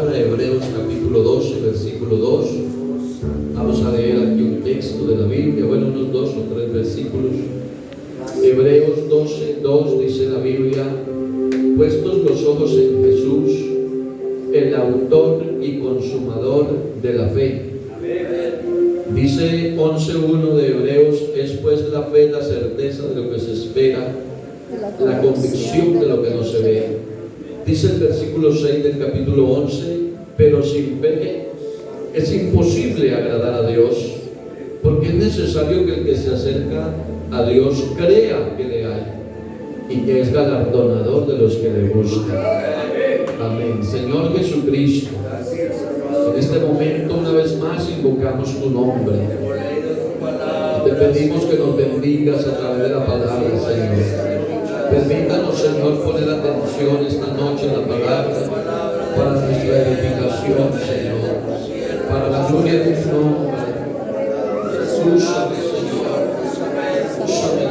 palabra, Hebreos capítulo 12, versículo 2. Vamos a leer aquí un texto de la Biblia, bueno, unos 2 o 3 versículos. Hebreos 12, 2 dice la Biblia: puestos los ojos en Jesús, el autor y consumador de la fe. Dice 11.1 de Hebreos: es pues la fe la certeza de lo que se espera, la convicción de lo que no se ve. Dice el versículo 6 del capítulo 11: pero sin fe es imposible agradar a Dios, porque es necesario que el que se acerca a Dios crea que le hay y que es galardonador de los que le buscan. Amén. Señor Jesucristo, en este momento una vez más invocamos tu nombre. Te pedimos que nos bendigas a través de la palabra, Señor. Permítanos, Señor, poner atención esta noche en la palabra para nuestra edificación, Señor, para la gloria de tu nombre. Úsame, Señor. Úsame,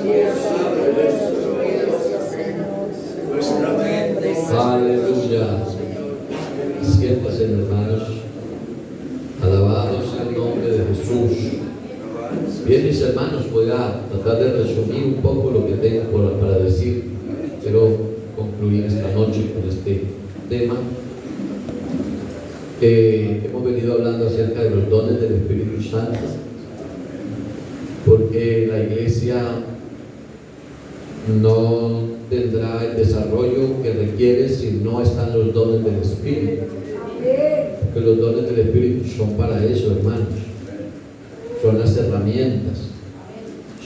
Dios. Aleluya. Siéntense, hermanos. Alabado sea el nombre de Jesús. Bien, mis hermanos, voy a tratar de resumir un poco lo que tengo para decir. Quiero concluir esta noche con este tema. Hemos venido hablando acerca de los dones del Espíritu Santo, porque la iglesia no tendrá el desarrollo que requiere si no están los dones del Espíritu. Porque los dones del Espíritu son para eso, hermanos. Son las herramientas,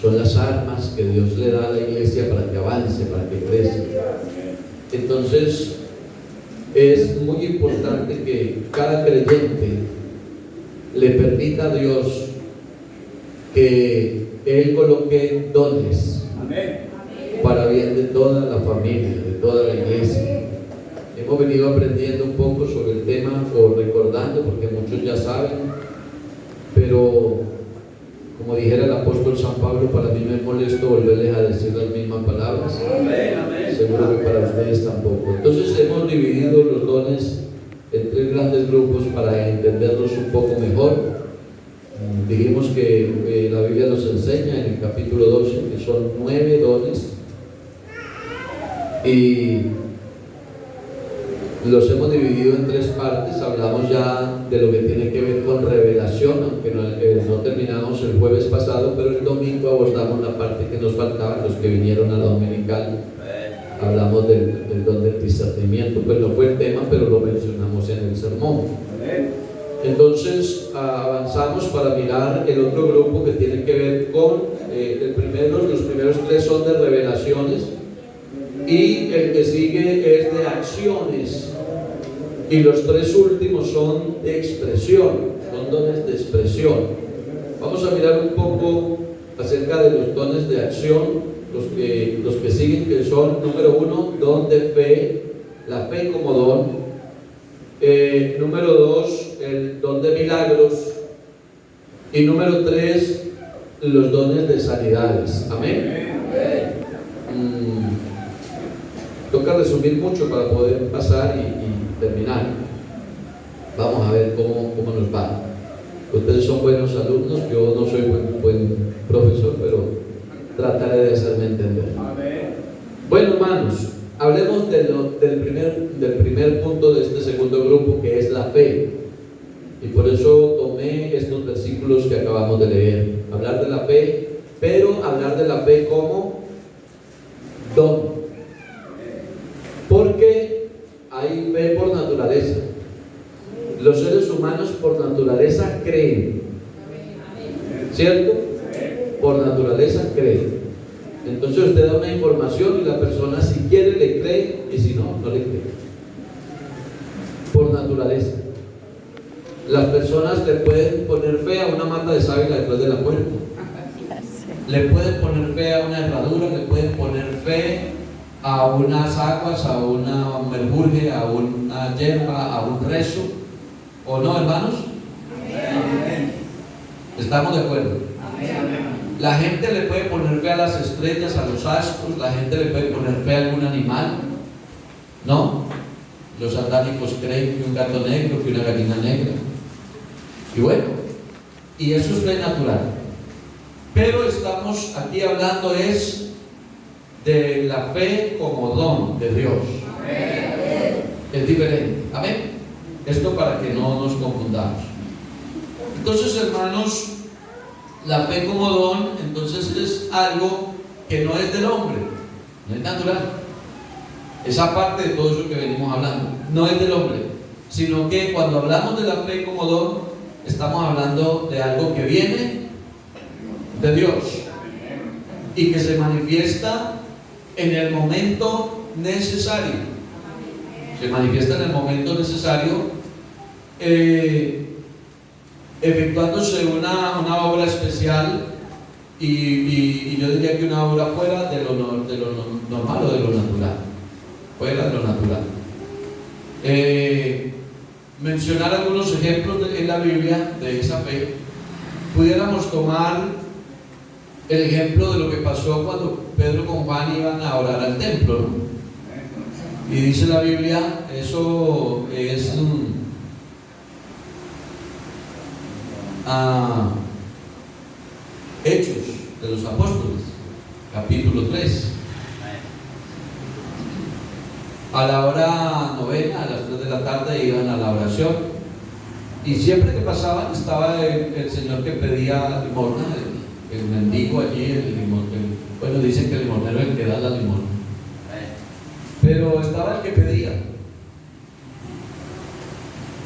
son las armas que Dios le da a la iglesia para que avance, para que crezca. Entonces, es muy importante que cada creyente le permita a Dios que Él coloque dones para bien de toda la familia, de toda la iglesia. Hemos venido aprendiendo un poco sobre el tema, o recordando, porque muchos ya saben, pero como dijera el apóstol San Pablo, para mí no es molesto volverles a decir las mismas palabras. Seguro que para ustedes tampoco. Entonces hemos dividido los dones en 3 grandes grupos para entenderlos un poco mejor. Dijimos que la Biblia nos enseña en el capítulo 12 que son 9 dones, y los hemos dividido en 3 partes. Hablamos ya de lo que tiene que ver con revelación, aunque no terminamos el jueves pasado, pero el domingo abordamos la parte que nos faltaba. Los que vinieron a la dominical, hablamos del don del discernimiento. Pues no fue el tema, pero lo mencionamos en el sermón. Entonces avanzamos para mirar el otro grupo que tiene que ver con los primeros 3 son de revelaciones, y el que sigue es de acciones, y los 3 últimos son de expresión, son dones de expresión. Vamos a mirar un poco acerca de los dones de acción, los que siguen, que son: número 1, don de fe, la fe como don. Número 2, el don de milagros. Y número 3, los dones de sanidades. Amén. Toca resumir mucho para poder pasar y terminar. Vamos a ver cómo nos va. Ustedes son buenos alumnos, yo no soy buen profesor, pero trataré de hacerme entender. Bueno, hermanos, hablemos del primer punto de este segundo grupo, que es la fe. Y por eso tomé estos versículos que acabamos de leer. Hablar de la fe, pero hablar de la fe como don. Porque hay fe por naturaleza. Los seres humanos por naturaleza creen, ¿cierto? Por naturaleza creen. Entonces usted da una información y la persona, si quiere, le cree, y si no, no le cree. Por naturaleza. Las personas le pueden poner fe a una mata de sábila detrás de la puerta. Le pueden poner fe a una herradura, le pueden poner fe a unas aguas, a una merjurje, a una hierba, a un rezo. ¿O no, hermanos? Amén. ¿Estamos de acuerdo? Amén. La gente le puede poner fe a las estrellas, a los astros. La gente le puede poner fe a algún animal, ¿no? Los satánicos creen que un gato negro, que una gallina negra. Y bueno, y eso es fe natural. Pero estamos aquí hablando es de la fe como don de Dios. Es diferente. Amén. Esto para que no nos confundamos. Entonces, hermanos, la fe como don, entonces es algo que no es del hombre, no es natural. Esa parte de todo eso que venimos hablando, no es del hombre, sino que cuando hablamos de la fe como don, estamos hablando de algo que viene de Dios y que se manifiesta en el momento necesario. Se manifiesta en el momento necesario, efectuándose una obra especial y yo diría que una obra fuera de lo normal o de lo natural. Fuera de lo natural. Mencionar algunos ejemplos en la Biblia de esa fe. Pudiéramos tomar el ejemplo de lo que pasó cuando Pedro con Juan iban a orar al templo, ¿no? Y dice la Biblia, eso es Hechos de los Apóstoles, capítulo 3. A la hora novena, a las 3 de la tarde, iban a la oración. Y siempre que pasaban, estaba el señor que pedía limosna, el mendigo allí, bueno, dicen que el limonero es el que da la limosna. Pero estaba el que pedía.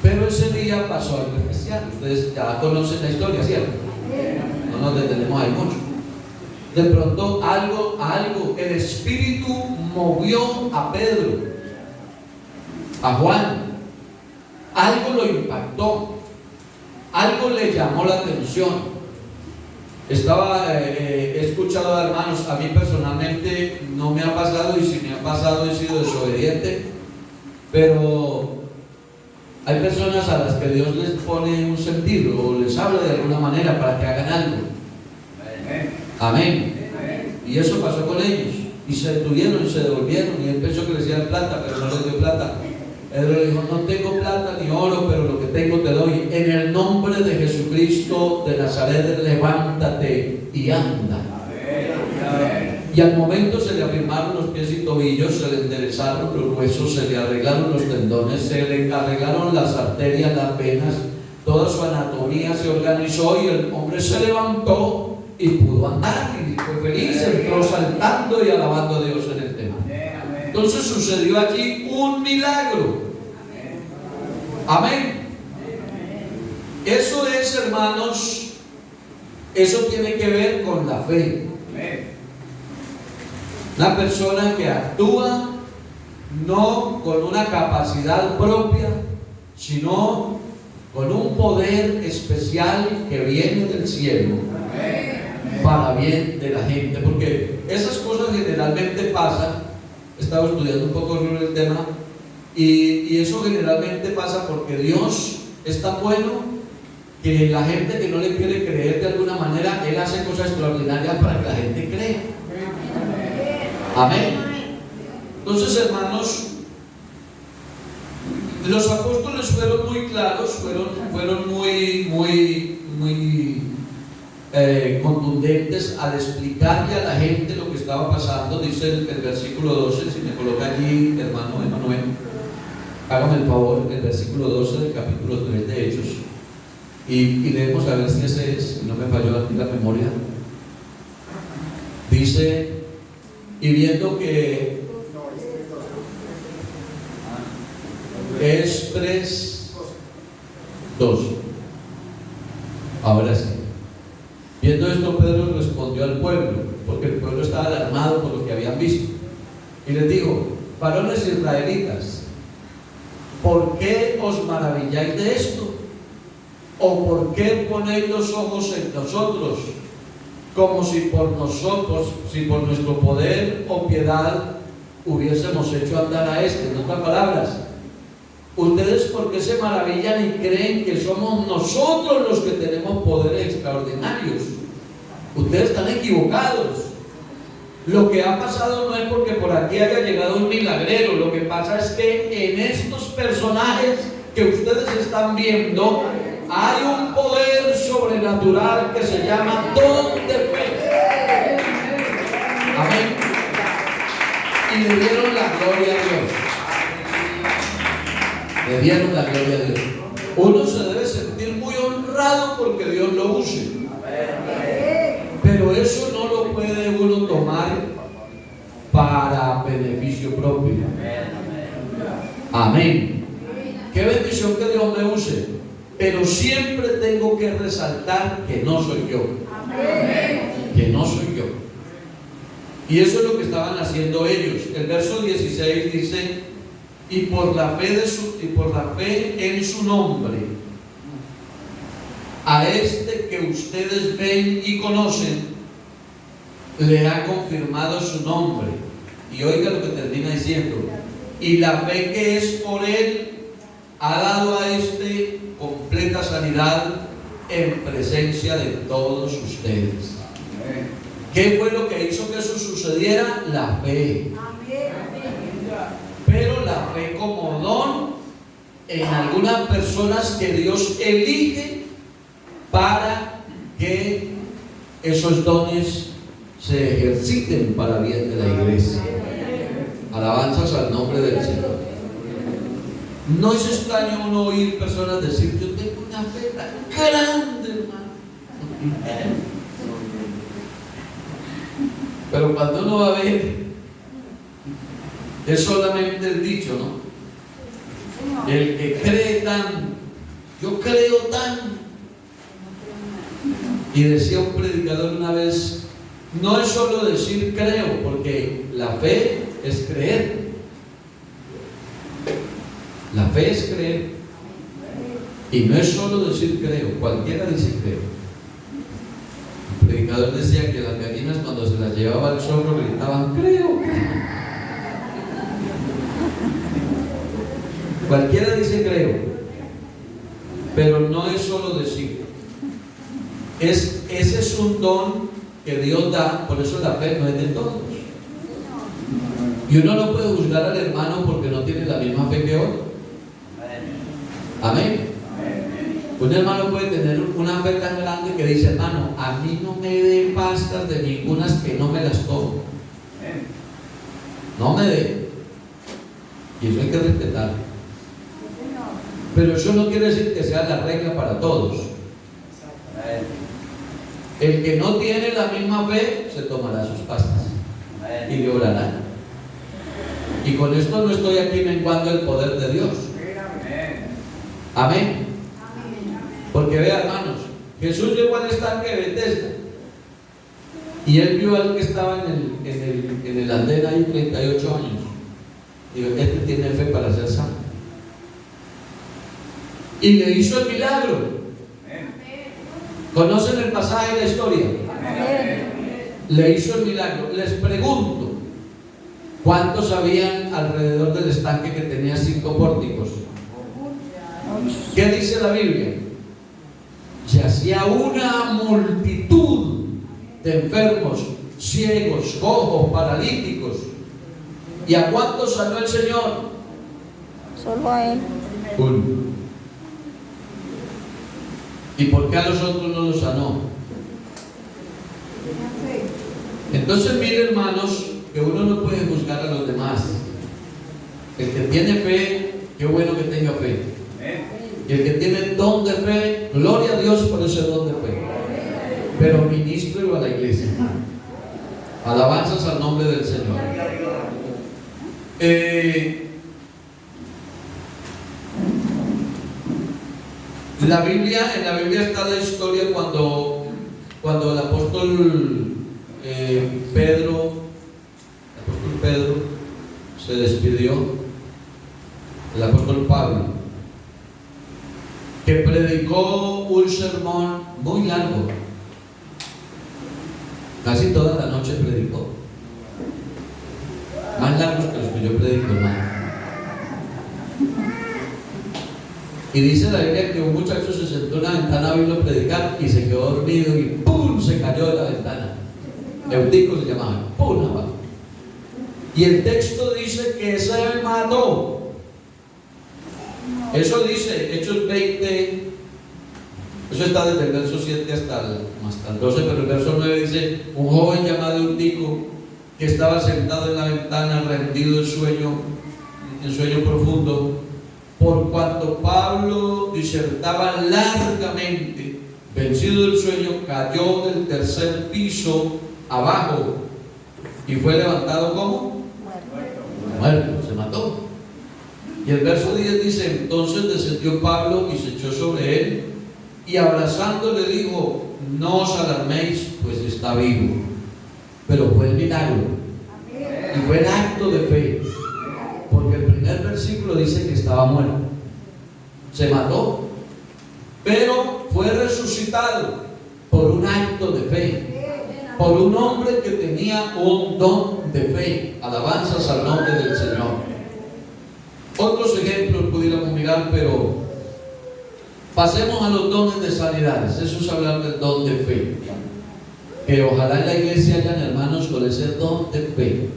Pero ese día pasó algo especial. Ustedes ya conocen la historia, ¿cierto? No nos detenemos ahí mucho. De pronto algo, el Espíritu movió a Pedro, a Juan. Algo lo impactó, algo le llamó la atención. He escuchado a hermanos, a mí personalmente no me ha pasado, y si me ha pasado he sido desobediente, pero hay personas a las que Dios les pone un sentido o les habla de alguna manera para que hagan algo. Amén. Y eso pasó con ellos, y se detuvieron y se devolvieron, y él pensó que les dieran plata, pero no les dio plata. Pedro le dijo: no tengo plata ni oro, pero lo que tengo te doy. En el nombre de Jesucristo de Nazaret, levántate y anda. Y al momento se le afirmaron los pies y tobillos, se le enderezaron los huesos, se le arreglaron los tendones, se le arreglaron las arterias, las venas, toda su anatomía se organizó, y el hombre se levantó y pudo andar, y fue feliz, entró saltando y alabando a Dios en el tema. Entonces sucedió allí un milagro. Amén. Eso es, hermanos, eso tiene que ver con la fe. Una persona que actúa no con una capacidad propia, sino con un poder especial que viene del cielo para bien de la gente. Porque esas cosas generalmente pasan. He estado estudiando un poco sobre el tema, y eso generalmente pasa porque Dios es tan bueno que la gente que no le quiere creer de alguna manera, Él hace cosas extraordinarias para que la gente crea. Amén. Entonces, hermanos, los apóstoles fueron muy claros, fueron muy contundentes al explicarle a la gente lo que estaba pasando. Dice el versículo 12, si me coloca allí, hermano Emanuel, hágame el favor, el versículo 12 del capítulo 3 de Hechos, y leemos a ver si ese es, si no me falló aquí la memoria. Dice: y viendo que es 3:2, ahora sí. Viendo esto, Pedro respondió al pueblo, porque el pueblo estaba alarmado por lo que habían visto, y les dijo: varones israelitas, ¿por qué os maravilláis de esto? ¿O por qué ponéis los ojos en nosotros, como si por nuestro poder o piedad hubiésemos hecho andar a este? En otras palabras, ¿ustedes por qué se maravillan y creen que somos nosotros los que tenemos poderes extraordinarios? Ustedes están equivocados. Lo que ha pasado no es porque por aquí haya llegado un milagrero, lo que pasa es que en estos personajes que ustedes están viendo hay un poder sobrenatural que se llama don de fe. Amén. Y le dieron la gloria a Dios. Le dieron la gloria a Dios. Uno se debe sentir muy honrado porque Dios lo use. Pero eso no lo puede uno tomar para beneficio propio. Amén. Qué bendición que Dios me use. Pero siempre tengo que resaltar que no soy yo. Que no soy yo. Y eso es lo que estaban haciendo ellos. El verso 16 dice: y por la fe en su nombre, a este que ustedes ven y conocen, le ha confirmado su nombre. Y oiga lo que termina diciendo: y la fe que es por él ha dado a este completa sanidad en presencia de todos ustedes. ¿Qué fue lo que hizo que eso sucediera? La fe. Pero la fe como don en algunas personas que Dios elige para que esos dones se ejerciten para bien de la iglesia. Alabanzas al nombre del Señor. No es extraño uno oír personas decir: yo tengo una fe tan grande, hermano. Pero cuando uno va a ver, es solamente el dicho, ¿no? El que cree tan, yo creo tan. Y decía un predicador una vez: no es solo decir creo, porque la fe es creer. La fe es creer. Y no es solo decir creo, cualquiera dice creo. El predicador decía que las gallinas, cuando se las llevaba al zorro, gritaban: creo. Cualquiera dice creo, pero no es solo decir. Ese es un don que Dios da. Por eso la fe no es de todos. Y uno no puede juzgar al hermano porque no tiene la misma fe que otro. Amén. Un hermano puede tener una fe tan grande que dice: hermano, a mí no me dé pastas de ningunas que no me las tomo. No me dé. Y eso hay que respetar. Pero eso no quiere decir que sea la regla para todos. El que no tiene la misma fe se tomará sus pastas y le orará. Y con esto no estoy aquí menguando el poder de Dios. Amén. Porque vea, hermanos, Jesús llegó al estanque de Betesda y él vio al que estaba en el andén ahí 38 años. Digo: este tiene fe para ser sano. Y le hizo el milagro. ¿Conocen el pasaje de la historia? Le hizo el milagro. Les pregunto: ¿cuántos habían alrededor del estanque que tenía 5 pórticos? ¿Qué dice la Biblia? Yacía una multitud de enfermos, ciegos, cojos, paralíticos. ¿Y a cuántos sanó el Señor? Solo a él. Uno. ¿Y por qué a los otros no los sanó? Entonces, miren, hermanos, que uno no puede juzgar a los demás. El que tiene fe, qué bueno que tenga fe. Y el que tiene don de fe, gloria a Dios por ese don de fe. Pero ministrelo a la iglesia. Alabanzas al nombre del Señor. En la Biblia está la historia cuando el apóstol Pedro se despidió, el apóstol Pablo, que predicó un sermón muy largo, casi toda la noche predicó, más largos que los que yo predico, hermano. Y dice la Biblia que un muchacho se sentó en la ventana a oírlo predicar y se quedó dormido y ¡pum! Se cayó de la ventana. Eutico se llamaba. ¡Pum! Y el texto dice que se mató. Eso dice Hechos 20. Eso está desde el verso 7 hasta el 12, pero el verso 9 dice: un joven llamado Eutico, que estaba sentado en la ventana, rendido en sueño profundo, por cuanto Pablo disertaba largamente, vencido del sueño, cayó del tercer piso abajo y fue levantado como muerto, se mató. Y el verso 10 dice: entonces descendió Pablo y se echó sobre él, y abrazándole dijo: no os alarméis, pues está vivo. Pero fue el milagro y fue el acto de fe, porque el primer versículo dice que estaba muerto, se mató, pero fue resucitado por un acto de fe, por un hombre que tenía un don de fe. Alabanzas al nombre del Señor. Otros ejemplos pudiéramos mirar, pero pasemos a los dones de sanidades. Eso es hablar del don de fe. Que ojalá en la iglesia hayan hermanos con ese don de fe.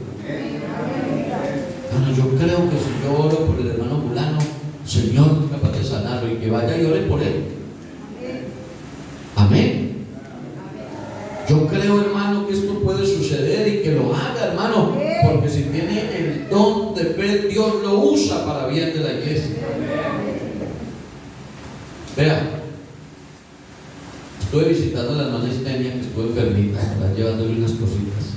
Bueno, yo creo que si yo oro por el hermano fulano, Señor es capaz de sanarlo, y que vaya y ore por él. Amén. Yo creo, hermano, que esto puede suceder y que lo haga, hermano, porque si tiene el don de fe, Dios lo usa para bien de la iglesia. Vea, estuve visitando a la hermana Istenia, que estuvo enfermita, ¿verdad? Llevándole unas cositas,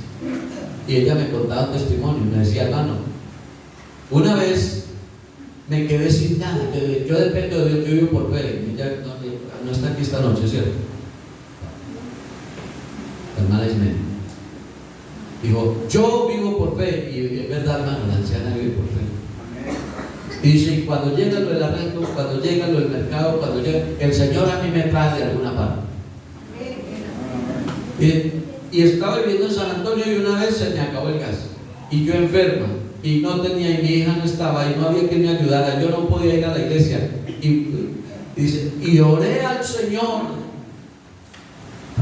y ella me contaba un testimonio. Me decía: hermano, una vez me quedé sin nada. Yo dependo de Dios, yo vivo por fe. Ella no está aquí esta noche, ¿cierto? La hermana Ismael dijo: yo vivo por fe. Y es verdad, hermano, la anciana vive por fe. Y dice: y cuando llega lo del arreglo, cuando llega lo del mercado, cuando llega, el Señor a mí me trae de alguna parte. Y estaba viviendo en San Antonio, y una vez se me acabó el gas, y yo enferma, y no tenía, y mi hija no estaba, y no había quien me ayudara, yo no podía ir a la iglesia. Y dice: y oré al Señor,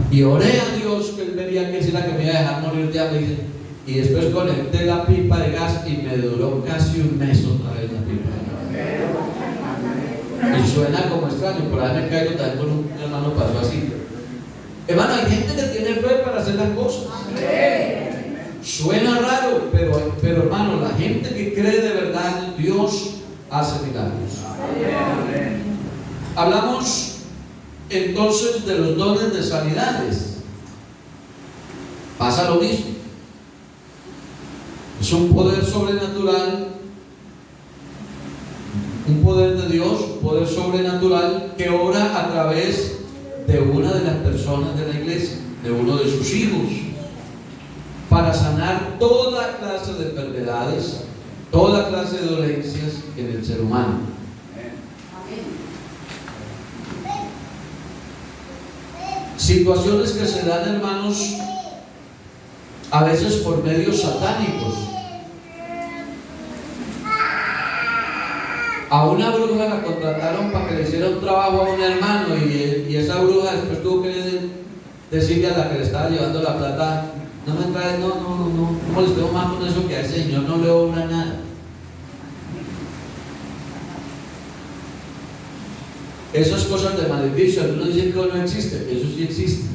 y oré a Dios que Él veía que era que me iba a dejar morir de hambre. Y después conecté la pipa de gas, y me duró casi un mes otra vez la pipa de gas. Y suena como extraño, por ahí me caigo también con un hermano, pasó así. Hermano, hay gente que tiene fe para hacer las cosas. Suena raro, pero hermano, la gente que cree de verdad, Dios hace milagros. Hablamos entonces de los dones de sanidades. Pasa lo mismo. Es un poder sobrenatural, un poder de Dios, un poder sobrenatural que obra a través de una de las personas de la iglesia, de uno de sus hijos, para sanar toda clase de enfermedades, toda clase de dolencias en el ser humano. Situaciones que se dan, hermanos, a veces por medios satánicos. A una bruja la contrataron para que le hiciera un trabajo a un hermano, y esa bruja después tuvo que decirle a la que le estaba llevando la plata: no me traes, no molestemos más con eso, que a ese señor no le obra nada. Esas cosas de maleficio, algunos dicen que no existe, eso sí existe.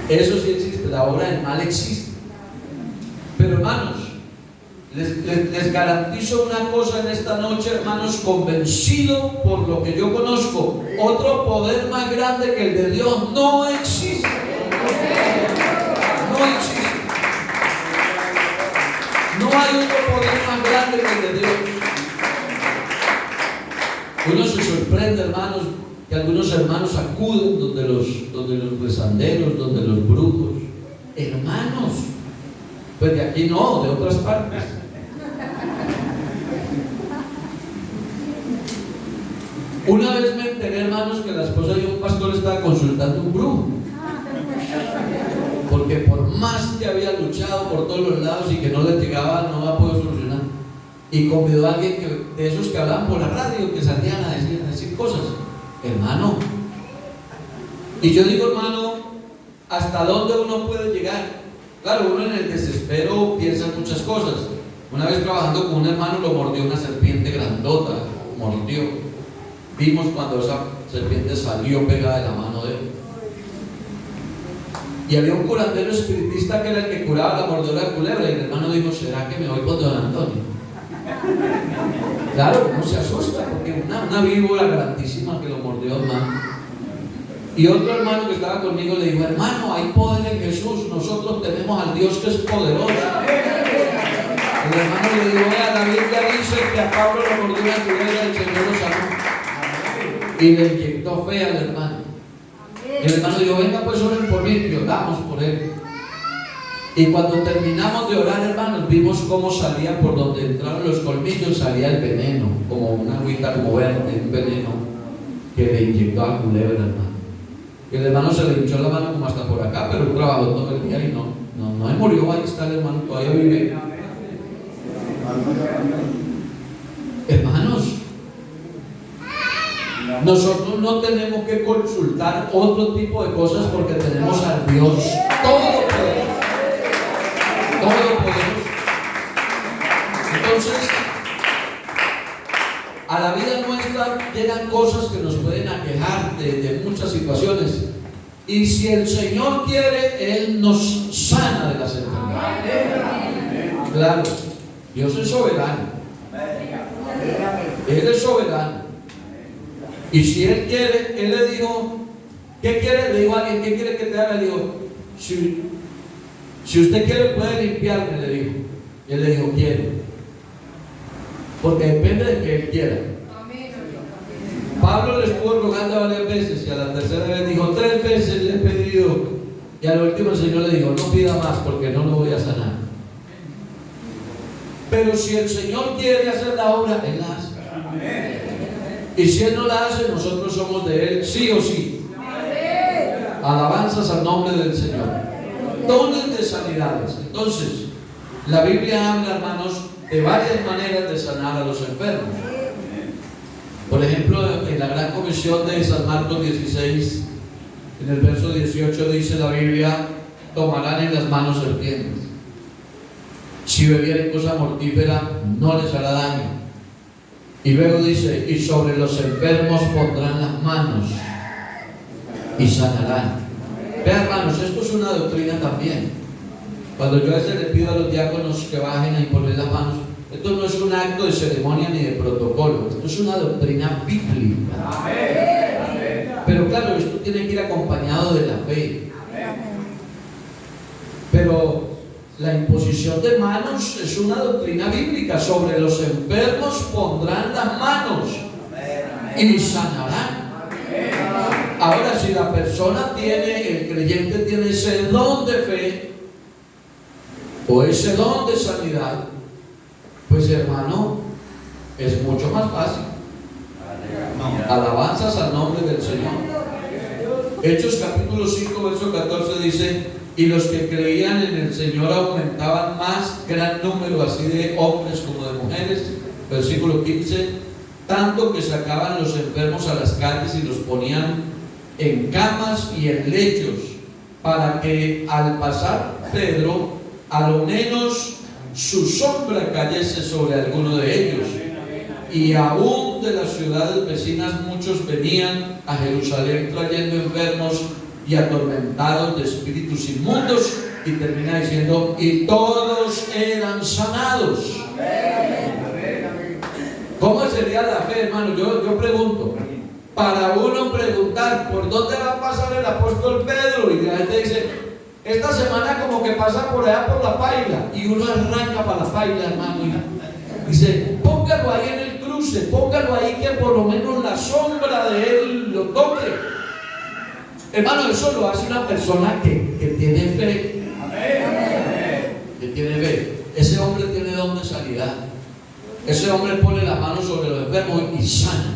Eso sí existe, la obra del mal existe. Pero hermanos, les garantizo una cosa en esta noche, hermanos, convencido por lo que yo conozco: otro poder más grande que el de Dios no existe. No existe. No hay otro poder más grande que el de Dios. Uno se sorprende, hermanos, que algunos hermanos acuden donde los rezanderos, donde los brujos. Hermanos, pues de aquí no, de otras partes. Una vez me enteré, hermanos, que la esposa de un pastor estaba consultando un brujo, porque por más que había luchado por todos los lados y que no le llegaba, no la pudo solucionar. Y convidó a alguien de esos que hablaban por la radio, que salían a decir cosas. Hermano, y yo digo, hermano, hasta dónde uno puede llegar. Claro, uno en el desespero piensa en muchas cosas. Una vez trabajando con un hermano lo mordió una serpiente grandota, mordió. Vimos cuando esa serpiente salió pegada de la mano de él. Y había un curandero espiritista que era el que curaba la mordedura de culebra, y el hermano dijo: ¿será que me voy con don Antonio? Claro, uno se asusta porque una víbora grandísima que lo mordió, hermano. Y otro hermano que estaba conmigo le dijo: hermano, hay poder en Jesús, nosotros tenemos al Dios que es poderoso. El hermano le dijo: vea, la Biblia dice que a Pablo lo mordió una culebra y el Señor lo sanó. Y le inyectó fe al hermano. Y el hermano dijo: venga pues, oren por mí, y oramos por él. Y cuando terminamos de orar, hermanos, vimos cómo salía por donde entraron los colmillos, salía el veneno, como una agüita como verde, un veneno que le inyectó a la culebra, hermano. Y el hermano se le hinchó la mano como hasta por acá, pero trabajó todo el día y no murió. Ahí está el hermano, todavía vive. Hermanos, nosotros no tenemos que consultar otro tipo de cosas porque tenemos al Dios Todopoderoso. Entonces, a la vida nuestra llegan cosas que nos pueden aquejar de muchas situaciones. Y si el Señor quiere, Él nos sana de las enfermedades. Claro, Dios es soberano. Él es soberano. Y si Él quiere, Él le dijo: ¿qué quiere? Le dijo a alguien: ¿qué quiere que te haga? Le dijo: si usted quiere, puede limpiarme, le dijo. Y él le dijo: quiero. Porque depende de que Él quiera. Pablo le estuvo rogando varias veces y a la tercera vez dijo: 3 veces le he pedido. Y al último el Señor le dijo: no pida más porque no lo voy a sanar. Pero si el Señor quiere hacer la obra, Él la hace. Y si Él no la hace, nosotros somos de Él sí o sí. Alabanzas al nombre del Señor. Dones de sanidades. Entonces, la Biblia habla, hermanos, de varias maneras de sanar a los enfermos. Por ejemplo, en la gran comisión de San Marcos 16, en el verso 18 dice la Biblia: tomarán en las manos serpientes. Si bebieren cosa mortífera, no les hará daño. Y luego dice: y sobre los enfermos pondrán las manos y sanarán. Vean, hermanos, esto es una doctrina también. Cuando yo a veces le pido a los diáconos que bajen a imponer las manos, esto no es un acto de ceremonia ni de protocolo, esto es una doctrina bíblica. Pero claro, esto tiene que ir acompañado de la fe. Pero la imposición de manos es una doctrina bíblica. Sobre los enfermos pondrán las manos y sanarán. Ahora, si la persona el creyente tiene ese don de fe o ese don de sanidad, pues, hermano, es mucho más fácil. Alabanzas al nombre del Señor. Hechos capítulo 5, verso 14 dice: y los que creían en el Señor aumentaban más, gran número así de hombres como de mujeres. Versículo 15: tanto que sacaban los enfermos a las calles y los ponían en camas y en lechos, para que al pasar Pedro, a lo menos su sombra cayese sobre alguno de ellos. Y aún de las ciudades vecinas muchos venían a Jerusalén trayendo enfermos y atormentados de espíritus inmundos. Y termina diciendo: y todos eran sanados. ¿Cómo sería la fe, hermano? Yo pregunto, para uno preguntar por dónde va a pasar el apóstol Pedro, y la gente dice: esta semana como que pasa por allá por la paila, y uno arranca para la paila, hermano, y dice: póngalo ahí en el cruce, póngalo ahí que por lo menos la sombra de él lo toque. Hermano, eso lo hace una persona que tiene fe. Que tiene fe. Ese hombre tiene don de sanidad. Ese hombre pone las manos sobre los enfermos y sana.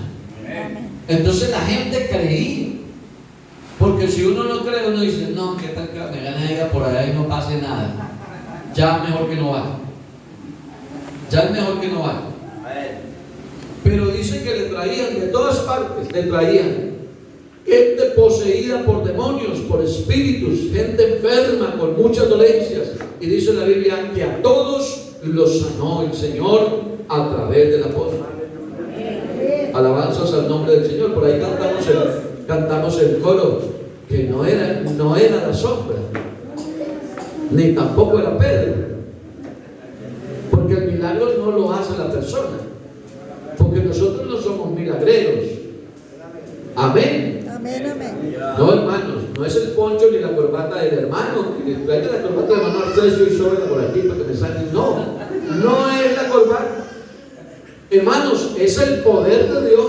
Entonces la gente creía. Porque si uno no cree, uno dice: no, que tal que me gane ella por allá y no pase nada. Ya mejor que no vaya. Ya es mejor que no vaya. Pero dice que le traían de todas partes, le traían. gente poseída por demonios, por espíritus, gente enferma con muchas dolencias. Y dice la Biblia que a todos los sanó el Señor a través del apóstol. Alabanzas al nombre del Señor. Por ahí cantamos el coro, que no era la sombra, ni tampoco era Pedro, porque el milagro no lo hace la persona, porque nosotros no somos milagreros. Amén. Amén, amén. No, hermanos, no es el poncho ni la corbata del hermano, que traiga la corbata del hermano Arcesio y sobre por aquí para que me salga. No es la corbata. Hermanos, es el poder de Dios.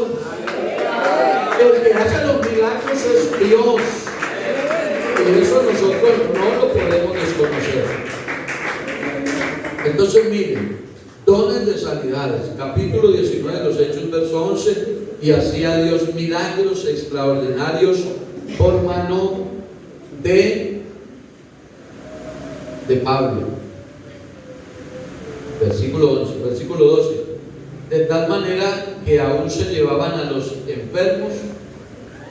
El que hace los milagros es Dios. Y eso nosotros no lo podemos desconocer. Entonces miren, dones de sanidades, capítulo 19 de los Hechos, verso 11. Y hacía Dios milagros extraordinarios por mano de Pablo. Versículo 11, versículo 12. De tal manera que aún se llevaban a los enfermos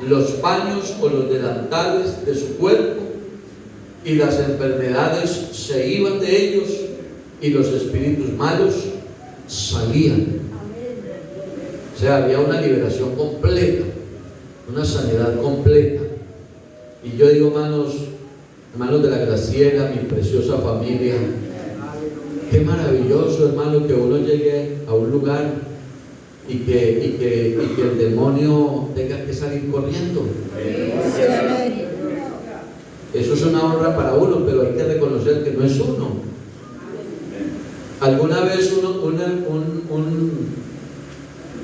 los paños o los delantales de su cuerpo, y las enfermedades se iban de ellos, y los espíritus malos salían. O sea, había una liberación completa, una sanidad completa. Y yo digo, hermanos de la Graciela, mi preciosa familia, qué maravilloso, hermano, que uno llegue a un lugar y que el demonio tenga que salir corriendo. Eso es una honra para uno, pero hay que reconocer que no es uno. Alguna vez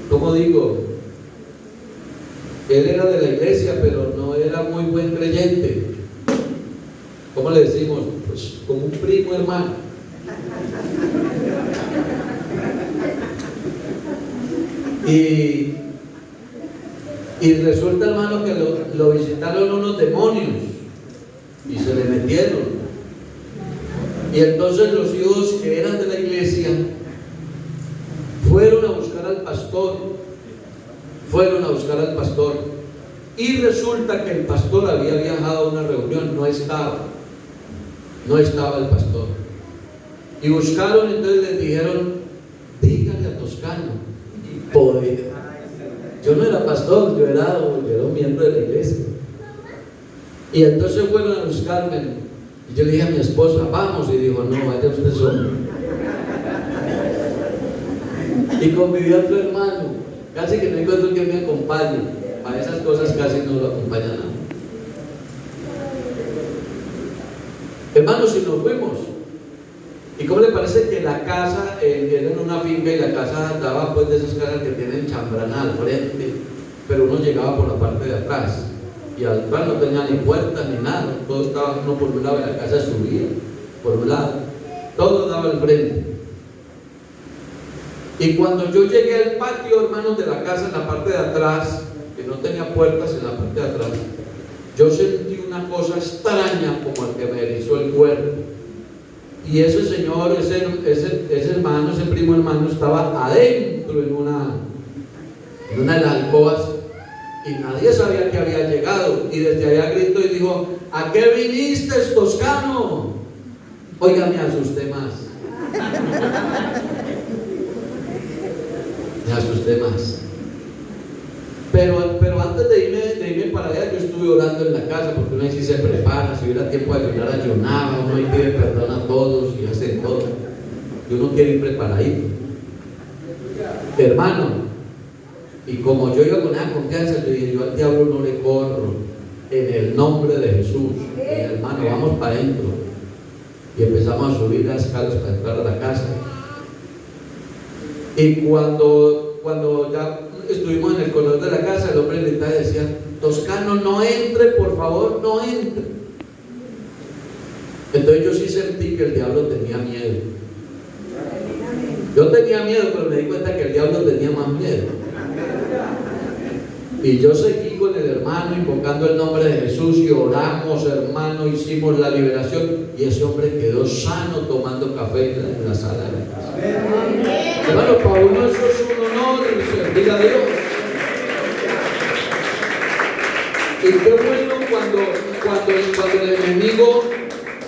¿cómo digo? Él era de la iglesia, pero no era muy buen creyente. ¿Cómo le decimos? Pues como un primo hermano. Y resulta, hermano, que lo visitaron unos demonios y se le metieron. Y entonces los hijos que eran de la iglesia fueron a buscar al pastor, y resulta que el pastor había viajado a una reunión, no estaba el pastor, y buscaron. Entonces les dijeron, díganle a Toscano. Y poder, yo no era pastor, yo era un miembro de la iglesia. Y entonces fueron a buscarme, y yo le dije a mi esposa, vamos, y dijo, no, vaya usted solo. Y convivió a otro hermano, casi que no encuentro que me acompañe. Para esas cosas casi no lo acompaña nada. Hermanos, si nos fuimos, ¿y cómo le parece que la casa, era en una finca, y la casa daba pues de esas casas que tienen chambrana al frente, pero uno llegaba por la parte de atrás, y al atrás no tenía ni puertas ni nada, todo estaba uno por un lado, y la casa subía por un lado, todo daba al frente. Y cuando yo llegué al patio, hermanos, de la casa, en la parte de atrás, que no tenía puertas en la parte de atrás, yo sentí una cosa extraña, como el que me erizó el cuerpo. Y ese señor, ese hermano, ese primo hermano, estaba adentro en una de las alcobas, y nadie sabía que había llegado. Y desde allá gritó y dijo, ¿a qué viniste, Toscano? Oiga, me asusté más. Me asusté más. Pero antes de irme para allá, yo estuve orando en la casa, porque uno sí se prepara, si hubiera tiempo de ayunar, ayunaba, uno ahí pide perdón a todos y hace todo. Y uno quiere ir preparadito. Hermano, y como yo iba con esa confianza, yo dije, yo al diablo no le corro, en el nombre de Jesús. Y hermano, vamos para adentro. Y empezamos a subir las escaleras para entrar a la casa. Y cuando ya estuvimos en el corredor de la casa, el hombre gritaba y decía, Toscano, no entre, por favor, no entre. Entonces yo sí sentí que el diablo tenía miedo. Yo tenía miedo, pero me di cuenta que el diablo tenía más miedo. Y yo seguí con el hermano invocando el nombre de Jesús, y oramos, hermano, hicimos la liberación, y ese hombre quedó sano tomando café en la sala de la casa. Hermano, para uno eso es un honor, servir a Dios. Y qué bueno cuando el enemigo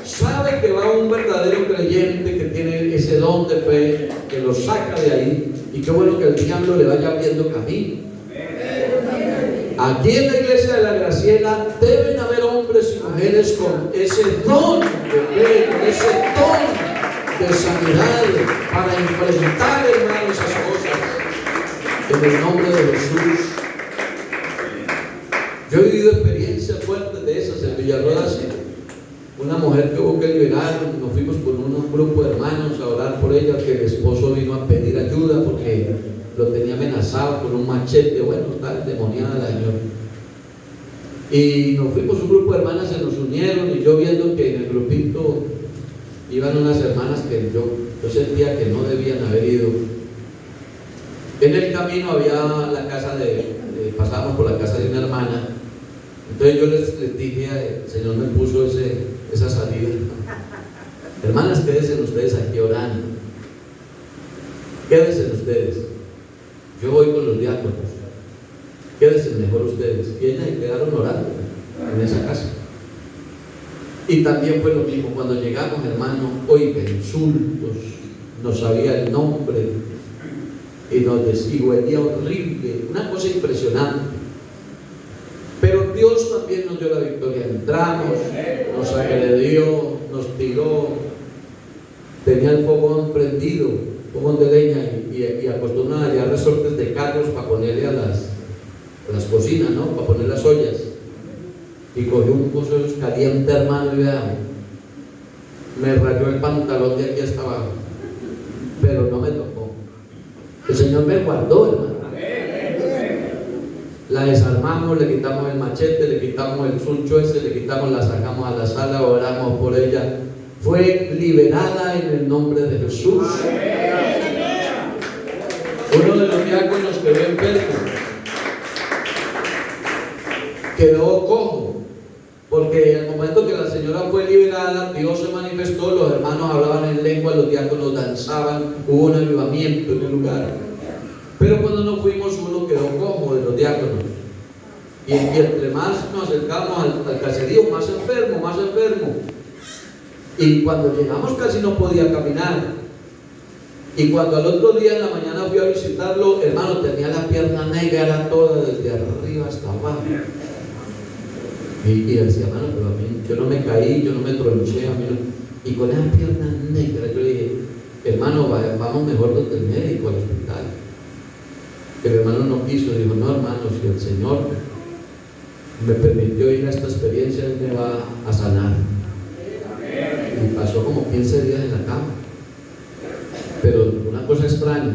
sabe que va un verdadero creyente que tiene ese don de fe, que lo saca de ahí, y qué bueno que el diablo le vaya abriendo camino. Aquí en la iglesia de la Graciela deben haber hombres y mujeres con ese don de fe, con ese don de sanidad para enfrentar, hermanos, esas cosas en el nombre de Jesús. Yo he vivido experiencias fuertes de esas en Villarrodas. Una mujer que hubo que liberar, nos fuimos con un grupo de hermanos a orar por ella, que el esposo vino a pedir ayuda porque lo tenía amenazado con un machete. Bueno, está endemoniada la señora. Y nos fuimos, un grupo de hermanas se nos unieron, y yo viendo que en el grupito iban unas hermanas que yo sentía que no debían haber ido. En el camino había la casa pasábamos por la casa de una hermana. Entonces yo les dije, el Señor me puso esa salida. Hermanas, quédense ustedes aquí orando. Quédense ustedes. Yo voy con los diáconos. Quédense mejor ustedes. Y ellas se quedaron orando en esa casa. Y también fue lo mismo cuando llegamos, hermano. Oiga, insultos, no sabía el nombre y nos decía, horrible, una cosa impresionante. Pero Dios también nos dio la victoria. Entramos, nos agredió, nos tiró, tenía el fogón prendido, fogón de leña, y acostumbran a llevar resortes de carros para ponerle a las cocinas, ¿no? Para poner las ollas. Y cogió un pozo caliente, hermano, y vean, me rayó el pantalón de aquí hasta abajo, pero no me tocó. El Señor me guardó, hermano. La desarmamos, le quitamos el machete, le quitamos el suncho ese, la sacamos a la sala, oramos por ella. Fue liberada en el nombre de Jesús. Uno de los diáconos quedó enfermo, quedó cojo, porque en el momento que la señora fue liberada, Dios se manifestó, los hermanos hablaban en lengua, los diáconos danzaban, hubo un avivamiento en el lugar. Pero cuando nos fuimos, uno quedó cojo de los diáconos. Y entre más nos acercamos al caserío, más enfermo. Y cuando llegamos casi no podía caminar. Y cuando al otro día en la mañana fui a visitarlo, hermano, tenía la pierna negra toda, desde arriba hasta abajo. Y decía, hermano, pero a mí, yo no me caí, yo no me tronché, a mí no. Y con esa pierna negra, yo le dije, hermano, vamos mejor donde el médico, al hospital. Que el hermano no quiso, dijo, no, hermano, si el Señor me permitió ir a esta experiencia, Él me va a sanar. Y pasó como 15 días en la cama, pero una cosa extraña.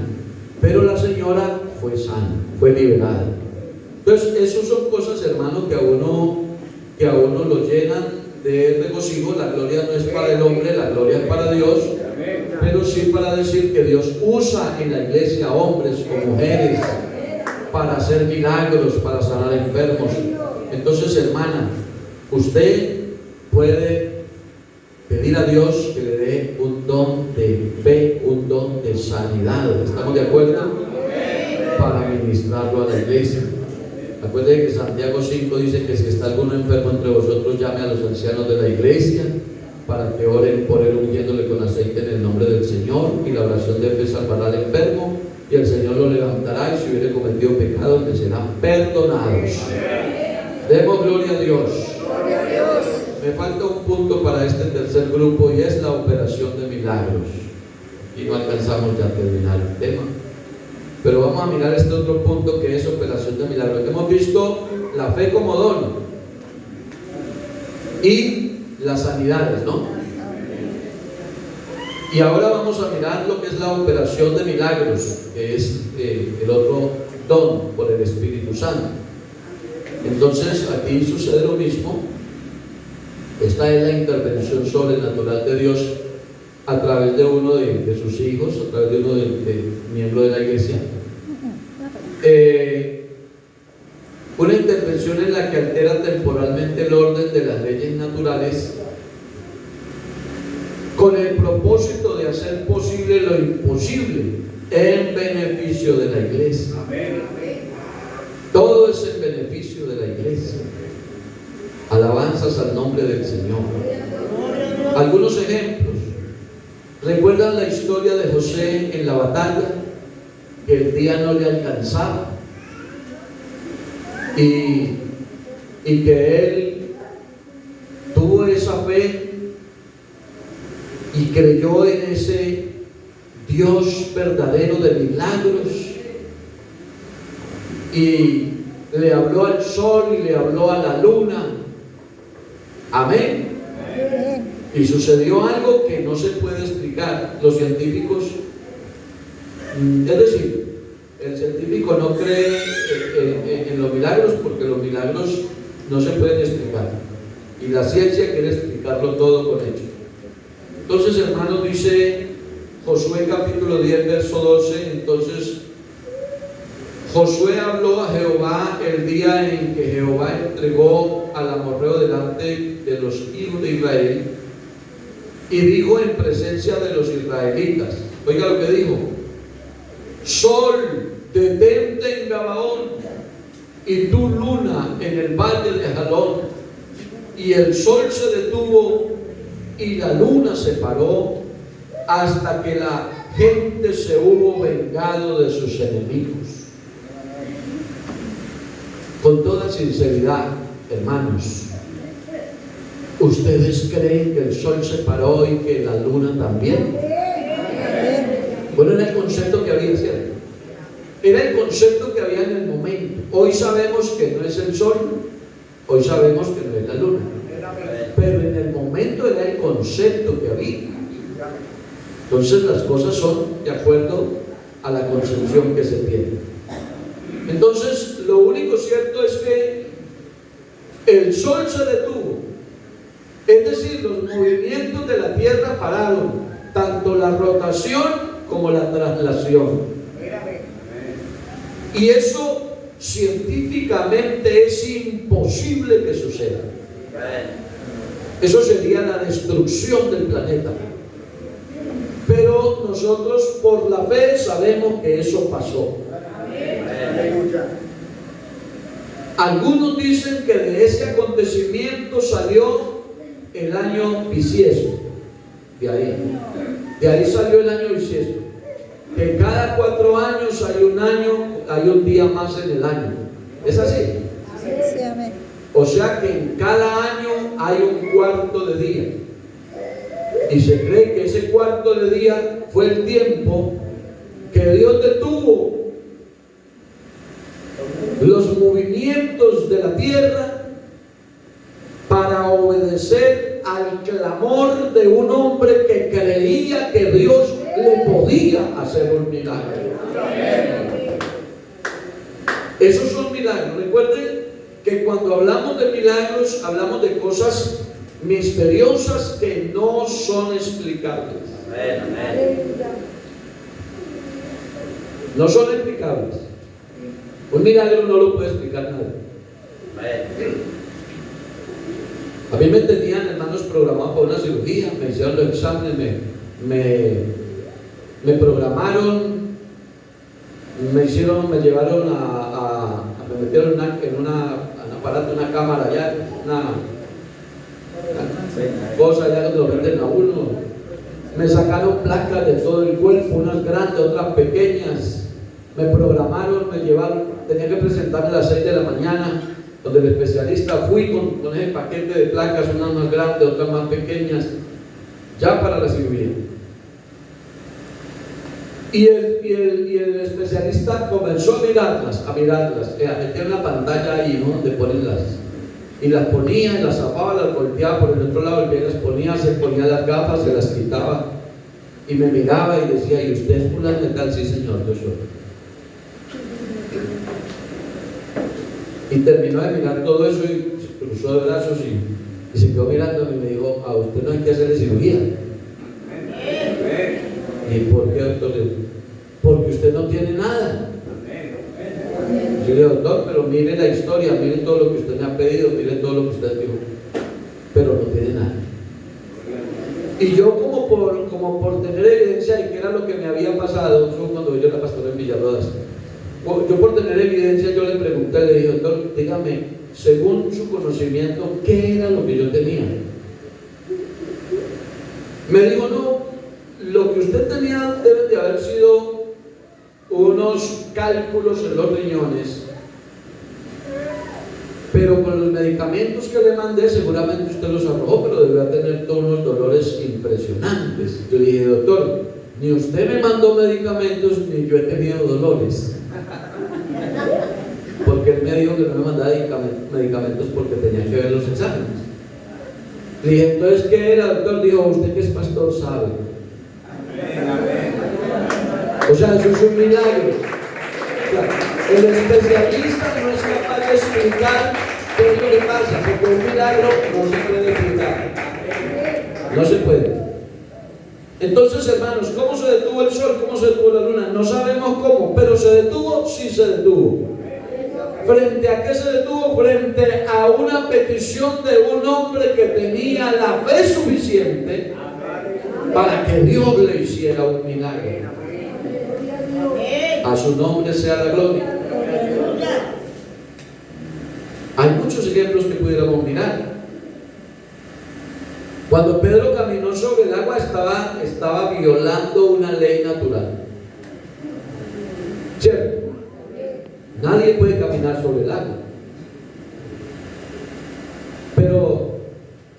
Pero la señora fue sana, fue liberada. Entonces, esas son cosas, hermano, que a uno lo llenan de regocijo. La gloria no es para el hombre, la gloria es para Dios. Pero sí para decir que Dios usa en la iglesia hombres o mujeres para hacer milagros, para sanar enfermos. Entonces, hermana, usted puede pedir a Dios que le dé un don de fe, un don de sanidad. ¿Estamos de acuerdo? Para ministrarlo a la iglesia. Acuérdense que Santiago 5 dice que si está alguno enfermo entre vosotros, llame a los ancianos de la iglesia para que oren por él, ungiéndole con aceite en el nombre del Señor, y la oración de fe salvará al enfermo, y el Señor lo levantará, y si hubiere cometido pecados le serán perdonados. Demos gloria a Dios. Me falta un punto para este tercer grupo, y es la operación de milagros, y no alcanzamos ya a terminar el tema, pero vamos a mirar este otro punto, que es operación de milagros. Hemos visto la fe como don y las sanidades, ¿no? Y ahora vamos a mirar lo que es la operación de milagros, que es el otro don por el Espíritu Santo. Entonces aquí sucede lo mismo. Esta es la intervención sobrenatural de Dios a través de uno de sus hijos, a través de uno de miembro de la iglesia. Una intervención en la que altera temporalmente el orden de las leyes naturales con el propósito de hacer posible lo imposible en beneficio de la iglesia. Todo es en beneficio de la iglesia. Alabanzas al nombre del Señor. Algunos ejemplos. ¿Recuerdan la historia de José en la batalla? Que el día no le alcanzaba y que él tuvo esa fe y creyó en ese Dios verdadero de milagros, y le habló al sol y le habló a la luna. Amén. Y sucedió algo que no se puede explicar. Los científicos, es decir, el científico no cree en los milagros, porque los milagros no se pueden explicar, y la ciencia quiere explicarlo todo con hechos. Entonces, hermanos, dice Josué capítulo 10 verso 12, entonces Josué habló a Jehová el día en que Jehová entregó al amorreo delante de los hijos de Israel, y dijo en presencia de los israelitas, oiga lo que dijo: sol, detente en Gabaón, y tú, luna, en el valle de Jalón. Y el sol se detuvo y la luna se paró, hasta que la gente se hubo vengado de sus enemigos. Con toda sinceridad, hermanos, ¿ustedes creen que el sol se paró y que la luna también? Bueno, era el concepto que había, ¿cierto? Era el concepto que había en el momento. Hoy sabemos que no es el sol, hoy sabemos que no es la luna, pero en el momento era el concepto que había. Entonces las cosas son de acuerdo a la concepción que se tiene. Entonces lo único cierto es que el sol se detuvo, es decir, los movimientos de la tierra pararon, tanto la rotación como la traslación. Y eso científicamente es imposible que suceda. Eso sería la destrucción del planeta. Pero nosotros por la fe sabemos que eso pasó. Algunos dicen que de ese acontecimiento salió el año bisiesto. De ahí salió el año bisiesto. Que cada 4 años hay un día más en el año. ¿Es así? Sí, amén. O sea que en cada año hay un cuarto de día. Y se cree que ese cuarto de día fue el tiempo que Dios detuvo los movimientos de la tierra para obedecer al clamor de un hombre que creía que Dios le podía hacer un milagro. Esos son milagros. Recuerden que cuando hablamos de milagros, hablamos de cosas misteriosas que no son explicables. No son explicables. Un milagro no lo puede explicar nadie. A mí me tenían, hermanos, programado para una cirugía, me hicieron los exámenes, me programaron, me llevaron me metieron en un aparato, una cámara allá, una cosa allá donde lo meten a uno. Me sacaron placas de todo el cuerpo, unas grandes, otras pequeñas. Me programaron, me llevaron, tenía que presentarme a las 6 de la mañana, donde el especialista fui con ese paquete de placas, unas más grandes, otras más pequeñas, ya para la cirugía. Y el especialista comenzó a mirarlas. Tiene una pantalla ahí, ¿no?, donde ponen y las ponía, y las zapaba, las volteaba por el otro lado, y las ponía, se ponía las gafas, se las quitaba, y me miraba y decía: ¿y usted es fulano de tal? Sí, señor, yo soy. Y terminó de mirar todo eso y se cruzó de brazos y se quedó mirándome y me dijo: a usted no hay que hacerle cirugía. ¿Y por qué, doctor? Porque usted no tiene nada. Yo le digo: doctor, pero mire la historia, mire todo lo que usted me ha pedido, mire todo lo que usted dijo, pero no tiene nada. Y yo como por tener evidencia de que era lo que me había pasado, yo cuando yo era pastor en Villarrodas, yo por tener evidencia, yo le pregunté, le dije: doctor, dígame, según su conocimiento, ¿qué era lo que yo tenía? Me dijo, no, lo que usted tenía deben de haber sido unos cálculos en los riñones, pero con los medicamentos que le mandé seguramente usted los arrojó, pero debió tener todos unos dolores impresionantes. Yo dije, doctor, ni usted me mandó medicamentos ni yo he tenido dolores, porque él me dijo que no me mandaba medicamentos porque tenía que ver los exámenes. Le dije, entonces, ¿qué era, doctor? Dijo, usted que es pastor sabe. O sea, eso es un milagro. O sea, el especialista no es capaz de explicar qué es lo que pasa, porque un milagro no se puede explicar. No se puede. Entonces, hermanos, ¿cómo se detuvo el sol? ¿Cómo se detuvo la luna? No sabemos cómo, pero se detuvo, sí se detuvo. ¿Frente a qué se detuvo? Frente a una petición de un hombre que tenía la fe suficiente para que Dios le hiciera un milagro. A su nombre sea la gloria. Hay muchos ejemplos que pudiéramos mirar. Cuando Pedro caminó sobre el agua estaba violando una ley natural. ¿Cierto? Nadie puede caminar sobre el agua. Pero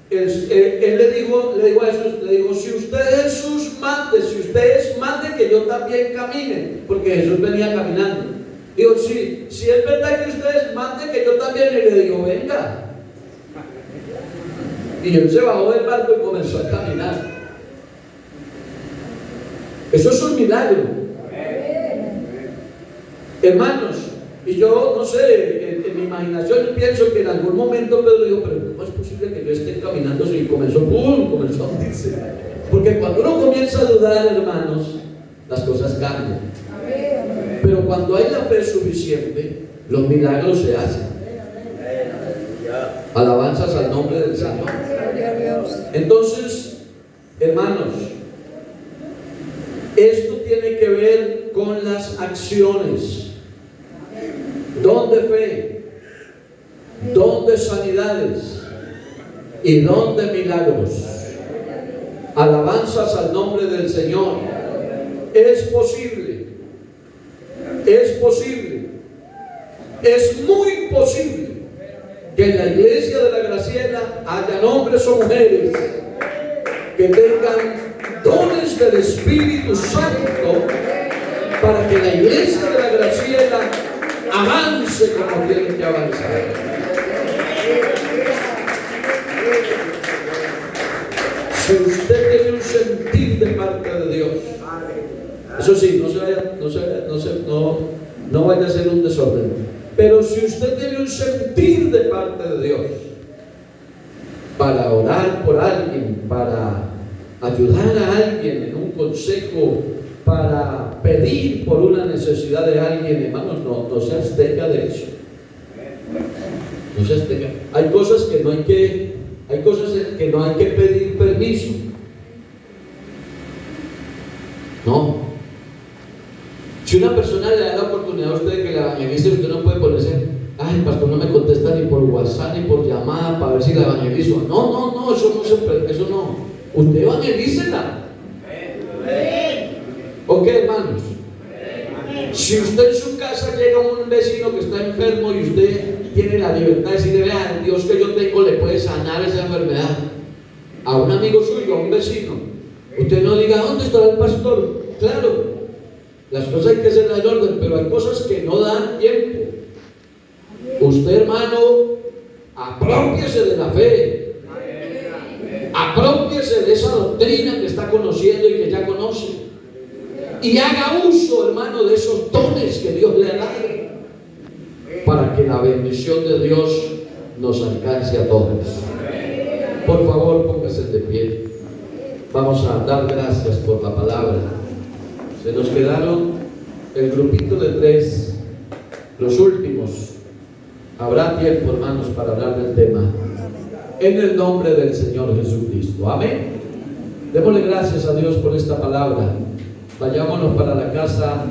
él le dijo a Jesús, le dijo, si usted Jesús mande que yo también camine, porque Jesús venía caminando. Digo, si es verdad que ustedes manden que yo también, y le digo, venga. Y él se bajó del barco y comenzó a caminar. Eso es un milagro. Hermanos, y yo no sé, en mi imaginación pienso que en algún momento Pedro dijo, pero ¿cómo es posible que yo esté caminando? Y comenzó a hundirse. Porque cuando uno comienza a dudar, hermanos, las cosas cambian. Pero cuando hay la fe suficiente, los milagros se hacen. Alabanzas al nombre del Señor. Entonces, hermanos, esto tiene que ver con las acciones. Don de fe, don de sanidades y don de milagros. Alabanzas al nombre del Señor. Es posible, es muy posible que en la iglesia de la Graciela haya hombres o mujeres que tengan dones del Espíritu Santo para que la iglesia de la Graciela avance como tiene que avanzar. Si usted tiene un sentir de parte de Dios, eso sí, no vaya a ser un desorden, pero si usted tiene un sentir de parte de Dios para orar por alguien, para ayudar a alguien en un consejo, para pedir por una necesidad de alguien, hermanos, no se abstenga de eso. No se abstenga. Hay cosas que no hay que pedir permiso. No. Si una persona le da la oportunidad a usted de que la evangelice, usted no puede ponerse, ay, el pastor no me contesta ni por WhatsApp ni por llamada para ver si la evangelizo. No, eso no. Usted evangelícela. ¿Ok, hermanos? Si usted en su casa llega un vecino que está enfermo y usted tiene la libertad de decirle, vea, el Dios que yo tengo le puede sanar esa enfermedad, a un amigo suyo, a un vecino, usted no diga, ¿dónde está el pastor? Claro, las cosas hay que hacerlas en orden, pero hay cosas que no dan tiempo. Usted, hermano, aprópiese de la fe, aprópiese de esa doctrina que está conociendo y que ya conoce, y haga uso, hermano, de esos dones que Dios le ha dado para que la bendición de Dios nos alcance a todos. Por favor, póngase de pie. Vamos a dar gracias por la palabra. Se nos quedaron el grupito de 3, los últimos. Habrá tiempo, hermanos, para hablar del tema. En el nombre del Señor Jesucristo. Amén. Démosle gracias a Dios por esta palabra. Vayámonos para la casa